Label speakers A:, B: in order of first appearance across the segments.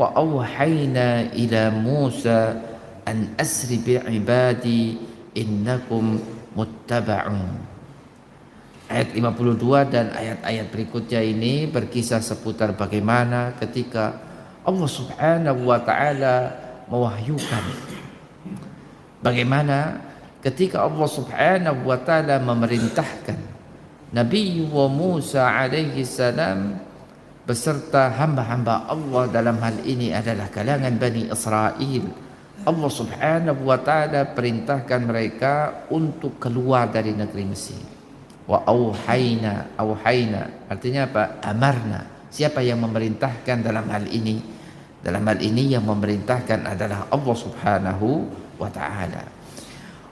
A: wa auhayna ila Musa an asri bi ibadi innakum muttaba'un. Ayat 52 dan ayat-ayat berikutnya ini berkisah seputar bagaimana ketika Allah Subhanahu wa taala mewahyukan, bagaimana ketika Allah Subhanahu wa taala memerintahkan Nabi Musa alaihi salam beserta hamba-hamba Allah, dalam hal ini adalah kalangan Bani Israel. Allah Subhanahu wa taala perintahkan mereka untuk keluar dari negeri Mesir. Wa auhayna, auhayna artinya apa? Amarna. Siapa yang memerintahkan dalam hal ini? Dalam hal ini yang memerintahkan adalah Allah Subhanahu wa taala.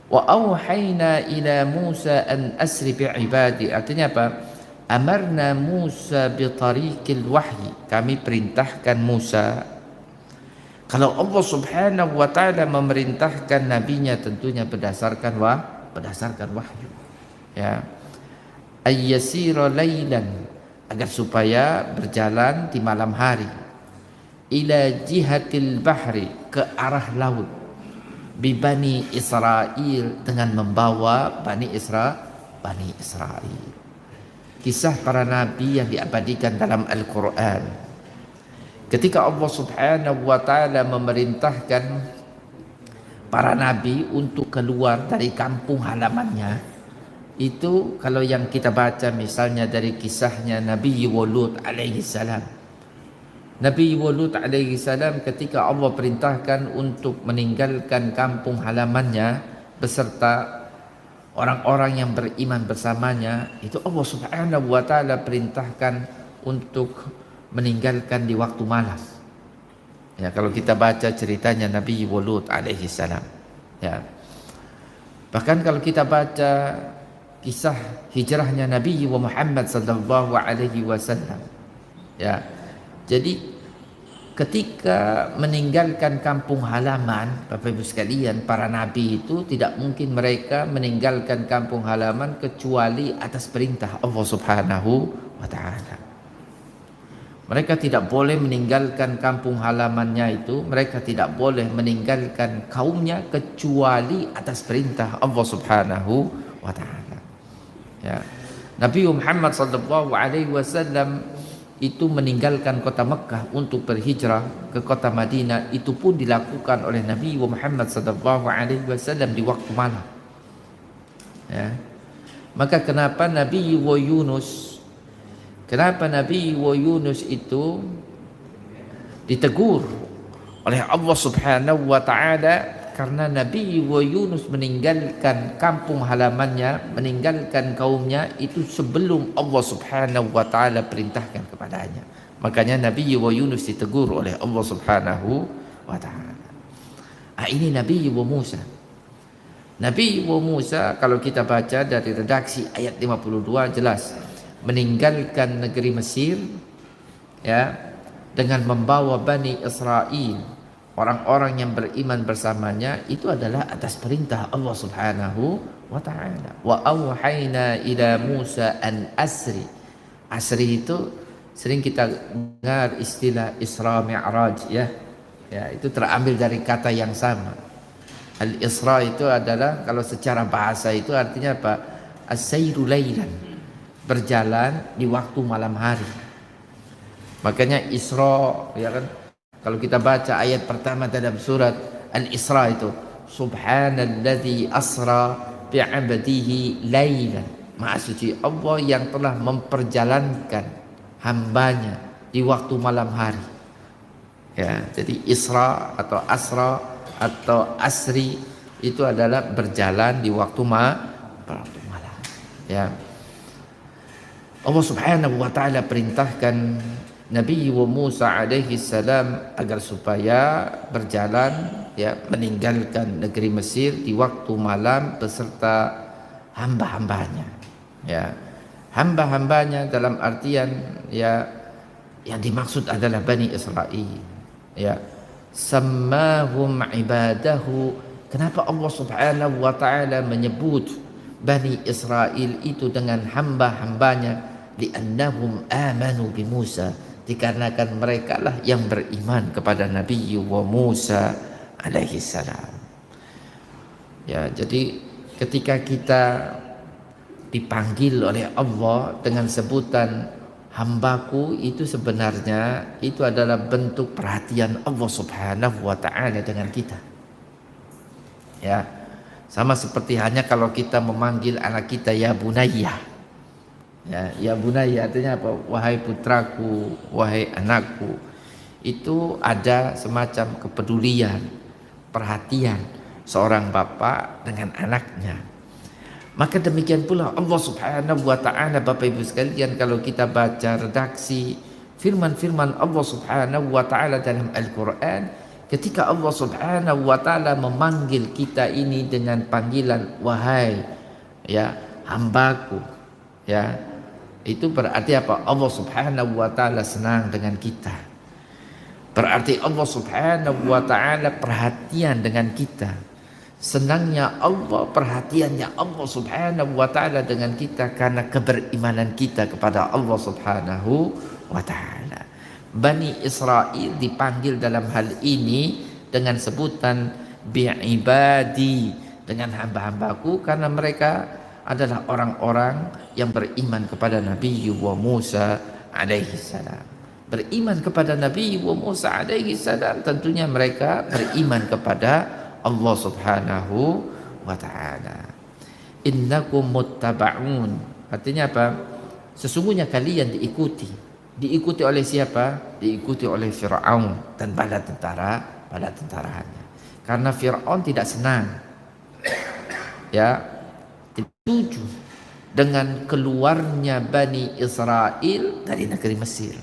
A: Wa auhayna ila Musa an asri bi ibadi, artinya apa? Amarna Musa bi tariqil wahyi. Kami perintahkan Musa. Kalau Allah Subhanahu wa taala memerintahkan nabinya tentunya berdasarkan wahyu. Ya. Ayyasira laylan, agar supaya berjalan di malam hari, ila jihatil bahri, ke arah laut, bi Bani Israel, dengan membawa Bani Israel. Kisah para nabi yang diabadikan dalam Al-Quran. Ketika Allah Subhanahu wa taala memerintahkan para nabi untuk keluar dari kampung halamannya, itu kalau yang kita baca misalnya dari kisahnya Nabi Lut alaihi salam. Nabi Lut alaihi salam ketika Allah perintahkan untuk meninggalkan kampung halamannya beserta orang-orang yang beriman bersamanya, itu Allah Subhanahu wa taala perintahkan untuk meninggalkan di waktu malam. Ya, kalau kita baca ceritanya Nabi Lut alaihi salam. Ya. Bahkan kalau kita baca kisah hijrahnya Nabi Muhammad sallallahu alaihi wasallam. Ya. Jadi ketika meninggalkan kampung halaman, Bapak Ibu sekalian, para nabi itu tidak mungkin mereka meninggalkan kampung halaman kecuali atas perintah Allah Subhanahu wa taala. Mereka tidak boleh meninggalkan kampung halamannya itu, mereka tidak boleh meninggalkan kaumnya kecuali atas perintah Allah Subhanahu wa taala. Ya. Nabi Muhammad sallallahu alaihi wasallam itu meninggalkan kota Mekah untuk berhijrah ke kota Madinah, itu pun dilakukan oleh Nabi Muhammad sallallahu alaihi wasallam di waktu malam. Ya. Maka kenapa Nabi Yunus itu ditegur oleh Allah Subhanahu wa taala? Karena Nabi Yunus meninggalkan kampung halamannya, meninggalkan kaumnya itu sebelum Allah Subhanahu wa taala perintahkan kepadanya. Makanya Nabi Yunus ditegur oleh Allah Subhanahu wa taala. Ini Nabi Musa. Nabi Musa kalau kita baca dari redaksi ayat 52 jelas meninggalkan negeri Mesir, ya, dengan membawa Bani Israel, orang-orang yang beriman bersamanya, itu adalah atas perintah Allah Subhanahu wa taala. Wa auhayna ila Musa an asri. Asri itu sering kita dengar istilah Isra Mi'raj, ya. Ya, itu terambil dari kata yang sama. Al-Isra itu adalah kalau secara bahasa itu artinya apa? As-sayru laylan, berjalan di waktu malam hari. Makanya Isra, ya kan? Kalau kita baca ayat pertama dalam surat Al-Isra itu, Subhanalladzi asra bi'abdihi laylan. Maha suci Allah yang telah memperjalankan hambanya di waktu malam hari. Ya, jadi Isra atau Asra atau Asri itu adalah berjalan di waktu malam. Ya. Allah Subhanahu wa taala perintahkan Nabi Musa alaihi salam agar supaya berjalan, ya, meninggalkan negeri Mesir di waktu malam beserta hamba-hambanya. Ya. Hamba-hambanya dalam artian, ya, yang dimaksud adalah Bani Israel. Ya. Sammahum ibadahu. Kenapa Allah Subhanahu wa taala menyebut Bani Israel itu dengan hamba-hambanya? Li'annahum amanu bi Musa. dikarenakan mereka lah yang beriman kepada Nabi Musa alaihi salam. Ya, jadi ketika kita dipanggil oleh Allah dengan sebutan hambaku, itu sebenarnya itu adalah bentuk perhatian Allah Subhanahu wa taala dengan kita. Ya. Sama seperti hanya kalau kita memanggil anak kita ya bunayya. Ya bunayya artinya apa? Wahai putraku, wahai anakku. Itu ada semacam kepedulian, perhatian seorang bapak dengan anaknya. Maka demikian pula Allah Subhanahu wa taala, Bapak Ibu sekalian, kalau kita baca redaksi firman-firman Allah Subhanahu wa taala dalam Al-Qur'an, ketika Allah Subhanahu wa taala memanggil kita ini dengan panggilan wahai ya hambaku, ya itu berarti apa? Allah Subhanahu wa taala senang dengan kita. Berarti Allah Subhanahu wa taala perhatian dengan kita. Senangnya Allah, perhatiannya Allah Subhanahu wa taala dengan kita karena keberimanan kita kepada Allah Subhanahu wa taala. Bani Israel dipanggil dalam hal ini dengan sebutan bi'ibadi, dengan hamba-hambaku, karena mereka adalah orang-orang yang beriman kepada Nabi Musa alaihi salam. Beriman kepada Nabi Musa alaihi salam, tentunya mereka beriman kepada Allah Subhanahu wa taala. Innakum muttaba'un. Artinya apa? Sesungguhnya kalian diikuti. Diikuti oleh siapa? Diikuti oleh Fir'aun dan bala tentaranya. Karena Fir'aun tidak senang, ya, tidak setuju dengan keluarnya Bani Israel dari negeri Mesir.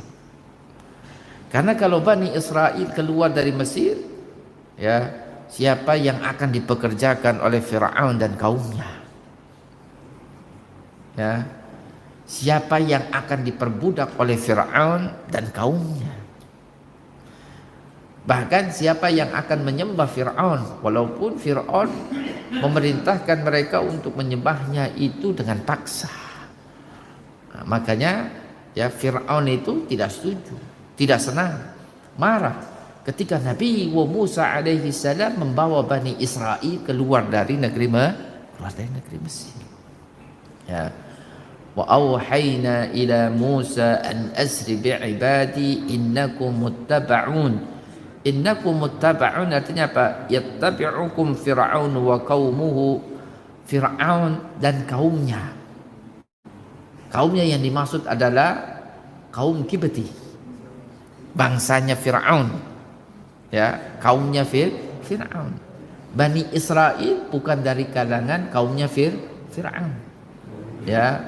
A: Karena kalau Bani Israel keluar dari Mesir, ya, siapa yang akan dipekerjakan oleh Fir'aun dan kaumnya? Ya, siapa yang akan diperbudak oleh Fir'aun dan kaumnya? Bahkan siapa yang akan menyembah Fir'aun, walaupun Fir'aun memerintahkan mereka untuk menyembahnya itu dengan paksa. Nah, makanya ya Fir'aun itu tidak setuju, tidak senang, marah ketika Nabi Musa alaihi salam membawa Bani Israel keluar dari negeri Mesir. Ya. Wa auhayna ila Musa an asri bi'ibadi innakum muttaba'un. Innakum muttaba'un artinya apa? Yattabi'ukum Fir'aun wa qaumuhu. Fir'aun dan kaumnya. Kaumnya yang dimaksud adalah kaum Kibti, bangsanya Fir'aun. Ya, kaumnya Fir'aun. Bani Israel bukan dari kalangan kaumnya Fir'aun. Ya,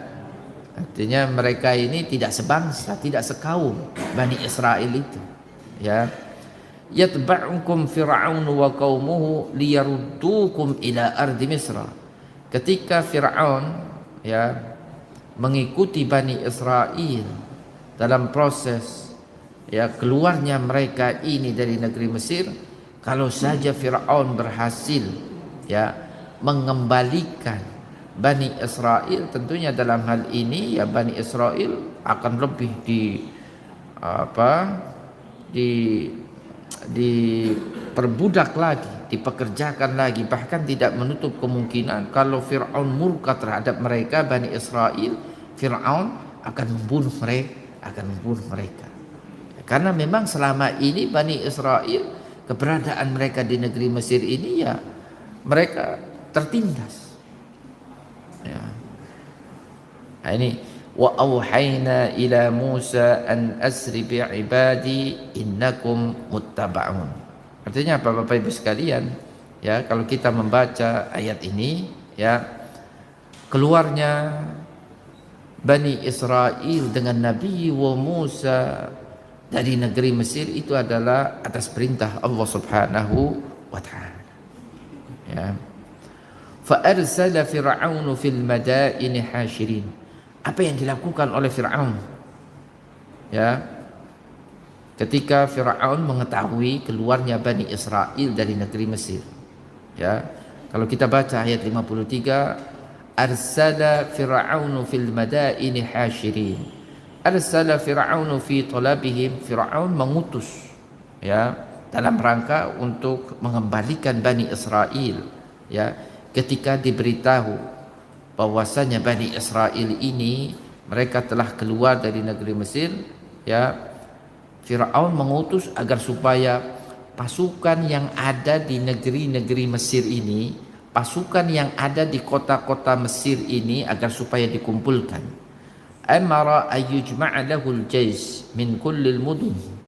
A: artinya mereka ini tidak sebangsa, tidak sekaum Bani Israel itu. Ya, yatba'ukum Fir'aun wa qaumuhu liyaruddukum ila ardi Misra. Ketika Fir'aun ya mengikuti Bani Israel dalam proses ya keluarnya mereka ini dari negeri Mesir, kalau saja Fir'aun berhasil ya mengembalikan Bani Israel, tentunya dalam hal ini ya Bani Israel akan lebih diperbudak lagi, dipekerjakan lagi. Bahkan tidak menutup kemungkinan kalau Fir'aun murka terhadap mereka Bani Israel, Fir'aun akan membunuh mereka. Karena memang selama ini Bani Israel, keberadaan mereka di negeri Mesir ini ya mereka tertindas. Ya. Nah, ini wa auhayna ila Musa an asri bi'ibadi innakum muttaba'un. Artinya apa Bapak Ibu sekalian? Ya, kalau kita membaca ayat ini ya, keluarnya Bani Israel dengan Nabi Musa dari negeri Mesir itu adalah atas perintah Allah Subhanahu wa taala. Ya. Fa arsala Fir'aun fil madaini hasyirin. Apa yang dilakukan oleh Fir'aun? Ya. Ketika Fir'aun mengetahui keluarnya Bani Israel dari negeri Mesir. Ya. Kalau kita baca ayat 53, arsala Fir'aun fil madaini hasyirin. arsala Fir'aunu fi talabihim, Fir'aun mengutus ya dalam rangka untuk mengembalikan Bani Israel ya, ketika diberitahu bahwasanya Bani Israel ini mereka telah keluar dari negeri Mesir ya, Fir'aun mengutus agar supaya pasukan yang ada di negeri-negeri Mesir ini, pasukan yang ada di kota-kota Mesir ini agar supaya dikumpulkan. Amara ayyujma'a lahul jaysh min kullil mudun,